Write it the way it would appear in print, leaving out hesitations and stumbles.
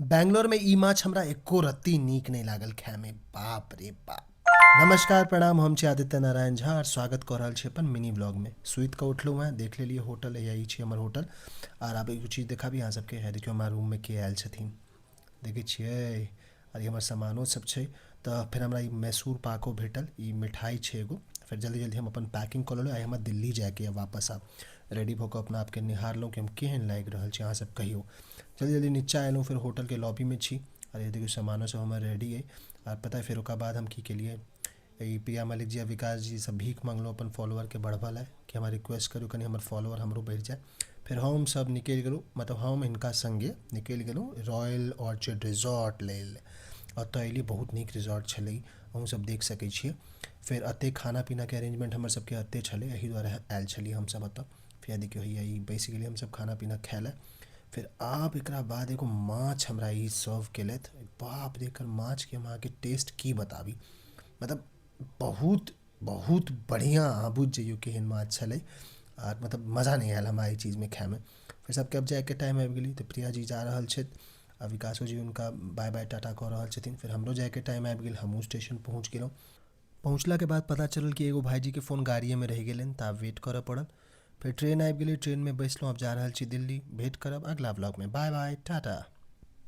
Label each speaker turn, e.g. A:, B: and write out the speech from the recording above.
A: बैंगलोर में ई माछ हमरा एको रत्ती नीक नहीं लागल खाए में, बाप रे बाप। नमस्कार प्रणाम, हम छी आदित्य नारायण झा और स्वागत कर रहल छी अपन मिनी ब्लॉग में। सुइत के उठलहुँ हैं, देख लेलिए होटल है, यही छी हमर होटल। और आब एगो चीज़ देखाबी अहाँ सबके, है देखियो हमारा रूम में के आयल छथिन, देखै छियै। और ये हमर सामानो सब छै। तो फिर हमरा ई मैसूर पाको भेटल, ई मिठाई छै एगो। फिर जल्दी जल्दी हम अपन पैकिंग कऽ लेलहुँ। आइ हमरा दिल्ली जाके है वापस आब। रेडी भऽ कऽ अपना आपके निहारलहुँ कि हम केहन लागि रहल छी, अहाँ सब कहियो। जल्दी जल्दी नीचा एलहुँ, फिर होटल के लॉबी में छी। और ये देखियो सामानो सब हमर रेडी है। और पता है फिर ओकर बाद हम की केलिए, ई प्रिया मलिक जी आ विकास जी सब भीख मांगलहुँ अपन फॉलोअर के बढ़बऽ ला, कि हमारा रिक्वेस्ट करू कनी हमर फॉलोअर हमरो बढ़ि जाए। फिर हम सब निकलि गेलहुँ, मतलब हम हिनका संगे निकलि गेलहुँ रॉयल ऑर्चिड रिजॉर्ट लेल। ओतऽ अएली, बहुत नीक रिजॉर्ट छलै, अहूँ सब देख सकै छियै। फिर अते खाना पीना के अरेंजमेंट हमर सबके अते छलै, एहि दुआरे आयल छलिए हम सब ओतऽ। फिर देखियो हैया ई बैसि गेलिए हम सब खाना पीना खाए ला। फिर आब एकरा बाद एगो माछ हमरा ई सर्व केलथि, बाप रे एकर माछ के हम अहाँके टेस्ट की बताबी। मतलब बहुत बहुत बढ़िया, अहाँ बुझि जइयो केहन माछ छलै। और मतलब मज़ा नहीं आयल हमरा ई चीज़ में खाए में। फिर सबके अब जाएके टाइम आबि गेली, तो प्रिया जी जा रहल छथि आ विकासो जी हुनका बाय बाय टाटा कऽ रहल छथिन। फिर हमरो जाएके टाइम आबि गेल, हमहूँ स्टेशन पहुँच गेलहुँ। पहुँचला के बाद पता चलल कि एगो भाईजी के फ़ोन गाड़िए में रहि गेलनि, तऽ आब वेट करऽ पड़ल। फिर ट्रेन आबि गेलै, ट्रेन में बैसलहुँ, अब जा रहल छी दिल्ली। भेंट करब अगला ब्लॉग में, बाय बाय टाटा।